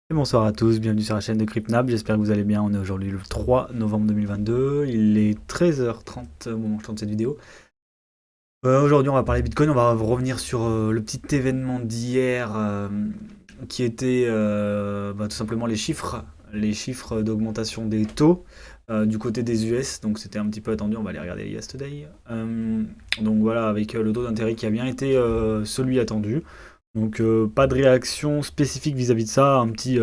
Et bonsoir à tous, bienvenue sur la chaîne de CryptNab, j'espère que vous allez bien. On est aujourd'hui le 3 novembre 2022, il est 13h30 au moment où je tourne cette vidéo. Aujourd'hui on va parler Bitcoin, on va revenir sur le petit événement d'hier qui était tout simplement les chiffres d'augmentation des taux du côté des US, donc c'était un petit peu attendu, on va aller regarder yesterday. Donc voilà, avec le taux d'intérêt qui a bien été celui attendu. Donc pas de réaction spécifique vis-à-vis de ça, un petit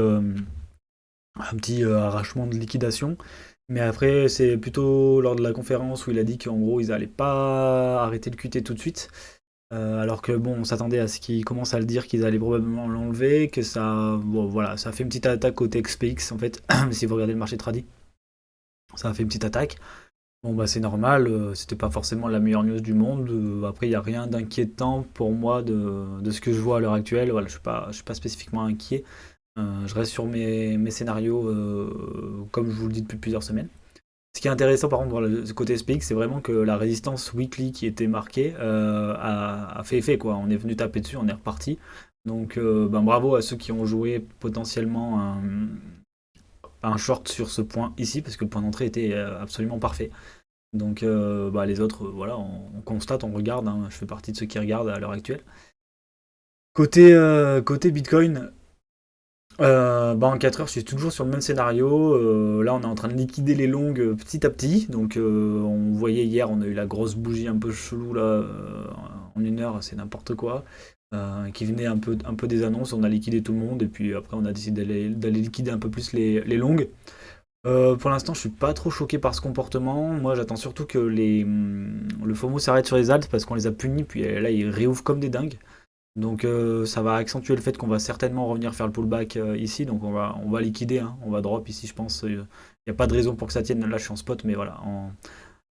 arrachement de liquidation. Mais après, c'est plutôt lors de la conférence où il a dit qu'en gros, ils n'allaient pas arrêter le QT tout de suite. Alors que bon, on s'attendait à ce qu'ils commencent à le dire qu'ils allaient probablement l'enlever, que ça, bon voilà, ça a fait une petite attaque côté XPX en fait. Si vous regardez le marché tradi, ça a fait une petite attaque. Bon bah c'est normal, c'était pas forcément la meilleure news du monde. Après, il n'y a rien d'inquiétant pour moi de ce que je vois à l'heure actuelle. Voilà, je suis pas spécifiquement inquiet. Je reste sur mes scénarios comme je vous le dis depuis plusieurs semaines. Ce qui est intéressant par contre dans le côté SPX, c'est vraiment que la résistance weekly qui était marquée a fait effet quoi. On est venu taper dessus, on est reparti. Donc bravo à ceux qui ont joué potentiellement un short sur ce point ici, parce que le point d'entrée était absolument parfait. Donc les autres, voilà, on constate, on regarde, hein. Je fais partie de ceux qui regardent à l'heure actuelle. Côté Bitcoin, en 4 heures, je suis toujours sur le même scénario. Là, on est en train de liquider les longues petit à petit. Donc, on voyait hier, on a eu la grosse bougie un peu chelou là, en 1 heure, c'est n'importe quoi, qui venait un peu des annonces. On a liquidé tout le monde et puis après, on a décidé d'aller liquider un peu plus les longues. Pour l'instant, je suis pas trop choqué par ce comportement. Moi, j'attends surtout que le FOMO s'arrête sur les alts parce qu'on les a punis. Puis là, ils réouvrent comme des dingues. Donc ça va accentuer le fait qu'on va certainement revenir faire le pullback ici. Donc on va liquider, hein. On va drop ici, je pense. Il n'y a pas de raison pour que ça tienne. Là, je suis en spot, mais voilà.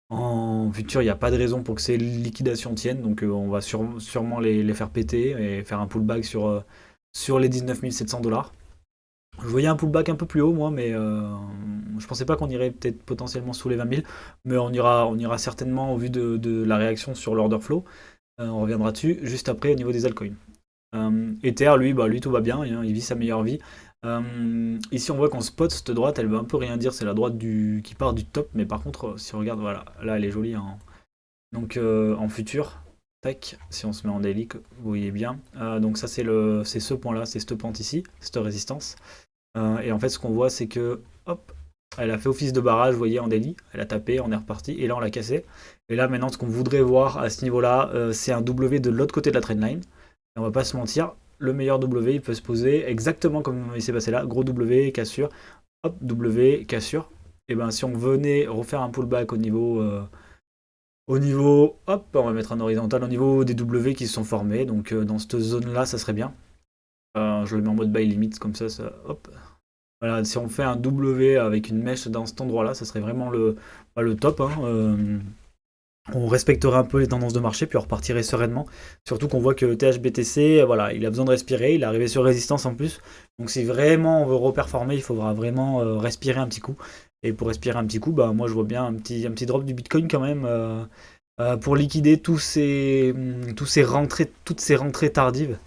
En futur, il n'y a pas de raison pour que ces liquidations tiennent. Donc on va sûrement les faire péter et faire un pullback sur les 19 700 dollars. Je voyais un pullback un peu plus haut, moi, mais je pensais pas qu'on irait peut-être potentiellement sous les 20 000. Mais on ira certainement au vu de la réaction sur l'order flow. On reviendra dessus juste après au niveau des altcoins. Ether, lui, tout va bien, hein, il vit sa meilleure vie. Ici, on voit qu'en spot, cette droite, elle veut un peu rien dire, c'est la droite qui part du top, mais par contre, si on regarde, voilà, là, elle est jolie. Donc, en futur, tac, si on se met en daily, vous voyez bien. Donc, ça, c'est ce point-là, c'est cette pente ici, cette résistance. Et en fait, ce qu'on voit, c'est que, hop, elle a fait office de barrage, vous voyez, en daily, elle a tapé, on est reparti, et là, on l'a cassé. Et là, maintenant, ce qu'on voudrait voir à ce niveau-là, c'est un W de l'autre côté de la trendline. Et on va pas se mentir, le meilleur W, il peut se poser exactement comme il s'est passé là. Gros W, cassure, hop, W, cassure. Et ben si on venait refaire un pullback au niveau, hop, on va mettre un horizontal au niveau des W qui se sont formés. Donc dans cette zone-là, ça serait bien. Je le mets en mode buy limit, comme ça, hop. Voilà, si on fait un W avec une mèche dans cet endroit-là, ça serait vraiment le top, hein. On respecterait un peu les tendances de marché, puis on repartirait sereinement. Surtout qu'on voit que le THBTC, voilà, il a besoin de respirer, il est arrivé sur résistance en plus. Donc si vraiment on veut reperformer, il faudra vraiment respirer un petit coup. Et pour respirer un petit coup, moi je vois bien un petit drop du Bitcoin quand même pour liquider toutes ces rentrées tardives.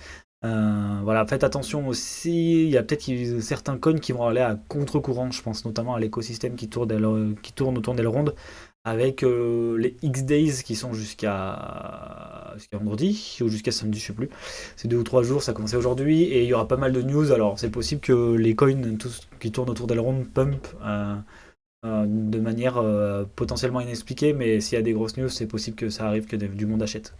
Voilà, faites attention aussi, il y a peut-être certains coins qui vont aller à contre-courant, je pense notamment à l'écosystème qui tourne autour d'Elrond avec les X-Days qui sont jusqu'à vendredi ou jusqu'à samedi, je sais plus. C'est 2 ou 3 jours, ça a commencé aujourd'hui et il y aura pas mal de news. Alors c'est possible que les coins tous qui tournent autour d'Elrond pump de manière potentiellement inexpliquée, mais s'il y a des grosses news, c'est possible que ça arrive que du monde achète.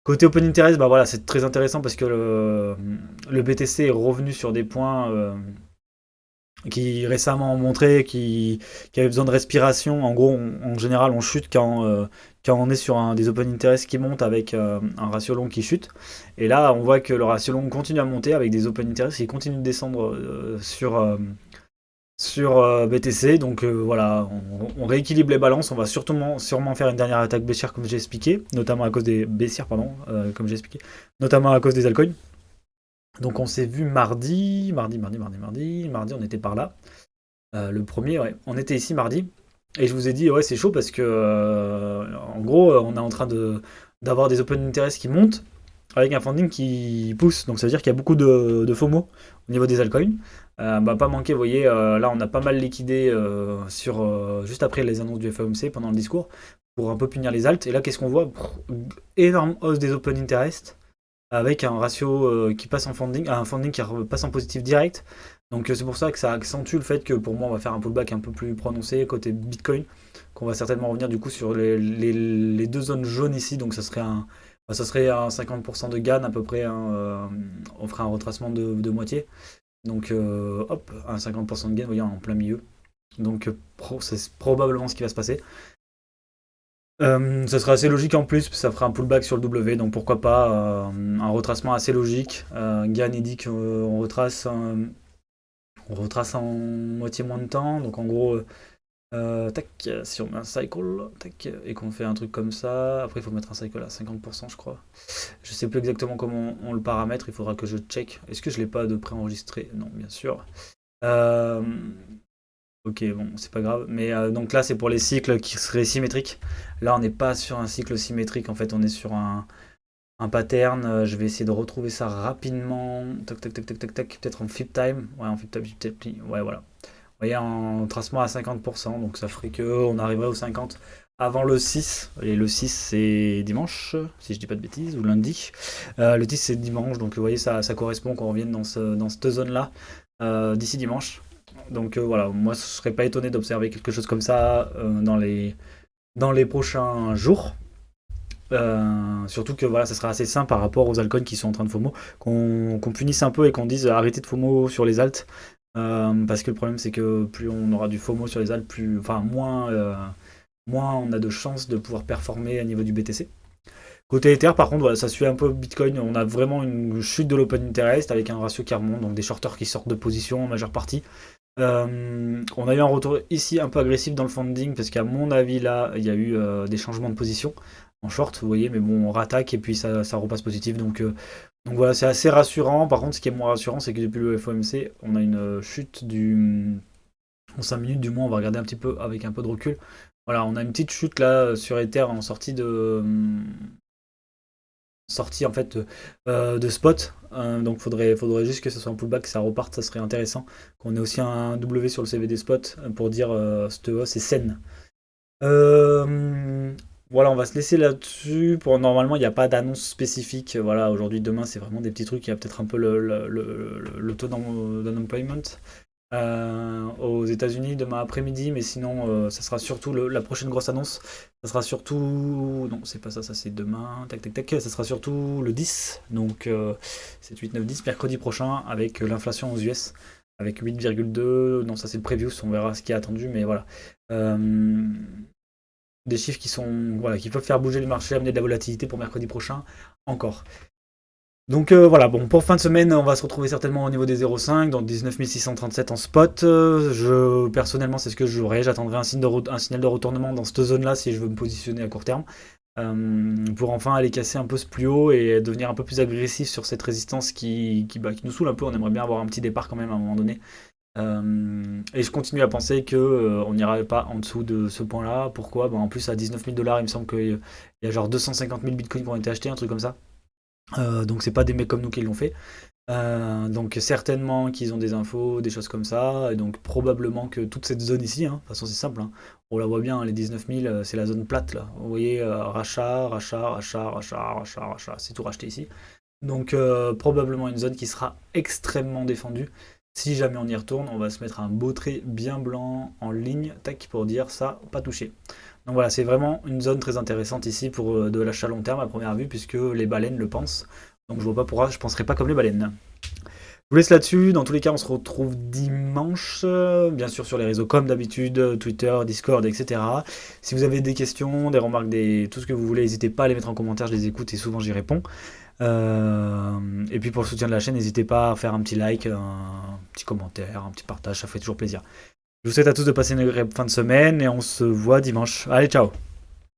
Côté Open Interest, voilà, c'est très intéressant parce que le BTC est revenu sur des points qui récemment ont montré qui avaient besoin de respiration. En gros, en général, on chute quand on est sur des open interest qui montent avec un ratio long qui chute. Et là, on voit que le ratio long continue à monter avec des open interest qui continuent de descendre sur BTC. Donc voilà, on rééquilibre les balances. On va sûrement faire une dernière attaque baissière comme j'ai expliqué, notamment à cause des baissières, pardon, comme j'ai expliqué, notamment à cause des altcoins. Donc on s'est vu mardi, on était par là. Le premier, ouais, on était ici mardi. Et je vous ai dit, ouais, c'est chaud parce que, en gros, on est en train d'avoir des open interest qui montent. avec un funding qui pousse. Donc ça veut dire qu'il y a beaucoup de FOMO au niveau des altcoins. Pas manquer, vous voyez, là on a pas mal liquidé juste après les annonces du FOMC pendant le discours pour un peu punir les alts. Et là, qu'est-ce qu'on voit? Énorme hausse des open interest avec un ratio qui passe en funding, un funding qui passe en positif direct. Donc c'est pour ça que ça accentue le fait que pour moi on va faire un pullback un peu plus prononcé côté Bitcoin, qu'on va certainement revenir du coup sur les deux zones jaunes ici. Donc ça serait un 50% de gain à peu près, hein, on ferait un retracement de moitié. Donc hop, un 50% de gain, vous voyez, en plein milieu. Donc c'est probablement ce qui va se passer. Ça serait assez logique en plus, ça ferait un pullback sur le W, donc pourquoi pas un retracement assez logique. Gann dit qu'on retrace en moitié moins de temps, donc en gros, tac, si on met un cycle, tac, et qu'on fait un truc comme ça, après il faut mettre un cycle à 50% je crois. Je sais plus exactement comment on le paramètre, il faudra que je check. Est-ce que je l'ai pas de préenregistré? Non, bien sûr. Euh, Ok, bon, c'est pas grave. Mais donc là, c'est pour les cycles qui seraient symétriques. Là, on n'est pas sur un cycle symétrique. En fait, on est sur un pattern. Je vais essayer de retrouver ça rapidement. Tac, tac, tac, tac, tac, tac. Peut-être en flip time. Ouais, en flip time, peut-être. Ouais, voilà. Vous voyez, en tracement à 50%. Donc ça ferait qu'on arriverait au 50 avant le 6. Et le 6, c'est dimanche, si je dis pas de bêtises, ou lundi. Le 10, c'est dimanche. Donc vous voyez, ça correspond qu'on revienne dans cette zone-là d'ici dimanche. Donc voilà, moi je serais pas étonné d'observer quelque chose comme ça dans les prochains jours. Surtout que voilà, ça sera assez simple par rapport aux altcoins qui sont en train de FOMO, qu'on punisse un peu et qu'on dise arrêtez de FOMO sur les alts. Parce que le problème c'est que plus on aura du FOMO sur les alts, moins on a de chances de pouvoir performer à niveau du BTC. Côté Ether, par contre, voilà, ça suit un peu Bitcoin. On a vraiment une chute de l'open interest avec un ratio qui remonte, donc des shorters qui sortent de position en majeure partie. On a eu un retour ici un peu agressif dans le funding parce qu'à mon avis là il y a eu des changements de position en short, vous voyez, mais bon on rattaque et puis ça repasse positif, donc voilà, c'est assez rassurant. Par contre, ce qui est moins rassurant, c'est que depuis le FOMC on a une chute en 5 minutes du moins. On va regarder un petit peu avec un peu de recul. Voilà, on a une petite chute là sur Ether en sortie en fait de spot. Donc faudrait juste que ce soit un pullback, que ça reparte, ça serait intéressant. Qu'on ait aussi un W sur le CVD spot pour dire cette hausse est saine. Voilà, on va se laisser là-dessus. Normalement, il n'y a pas d'annonce spécifique. Voilà, aujourd'hui, demain, c'est vraiment des petits trucs. Il y a peut-être un peu le taux d'unemployment aux États-Unis demain après-midi, mais sinon, ça sera surtout la prochaine grosse annonce. Ça sera surtout. Non, c'est pas ça, ça c'est demain. Tac, tac, tac. Ça sera surtout le 10, donc 7, 8, 9, 10, mercredi prochain, avec l'inflation aux US, avec 8,2. Non, ça c'est le preview, on verra ce qui est attendu, mais voilà. Des chiffres qui peuvent faire bouger le marché, amener de la volatilité pour mercredi prochain, encore. Donc voilà, bon, pour fin de semaine, on va se retrouver certainement au niveau des 0,5, donc 19 637 en spot. Personnellement, c'est ce que je jouerais. J'attendrai un signal de retournement dans cette zone-là si je veux me positionner à court terme. Pour enfin aller casser un peu ce plus haut et devenir un peu plus agressif sur cette résistance qui nous saoule un peu. On aimerait bien avoir un petit départ quand même à un moment donné. Et je continue à penser que on n'ira pas en dessous de ce point-là. Pourquoi? En plus, à 19 000 $, il me semble qu'il y a genre 250 000 bitcoins qui ont été achetés, un truc comme ça. Donc c'est pas des mecs comme nous qui l'ont fait. Donc certainement qu'ils ont des infos, des choses comme ça, et donc probablement que toute cette zone ici, hein, de toute façon c'est simple, hein, on la voit bien, les 19 000, c'est la zone plate là. Vous voyez, rachat, c'est tout racheté ici. Donc probablement une zone qui sera extrêmement défendue. Si jamais on y retourne, on va se mettre un beau trait bien blanc en ligne, tac, pour dire ça, pas touché. Donc voilà, c'est vraiment une zone très intéressante ici pour de l'achat long terme à première vue, puisque les baleines le pensent. Donc je vois pas pourquoi je penserais pas comme les baleines. Je vous laisse là-dessus. Dans tous les cas, on se retrouve dimanche, bien sûr sur les réseaux comme d'habitude, Twitter, Discord, etc. Si vous avez des questions, des remarques, tout ce que vous voulez, n'hésitez pas à les mettre en commentaire, je les écoute et souvent j'y réponds. Et puis pour le soutien de la chaîne, n'hésitez pas à faire un petit like, un petit commentaire, un petit partage, ça fait toujours plaisir. Je vous souhaite à tous de passer une agréable fin de semaine et on se voit dimanche. Allez, ciao!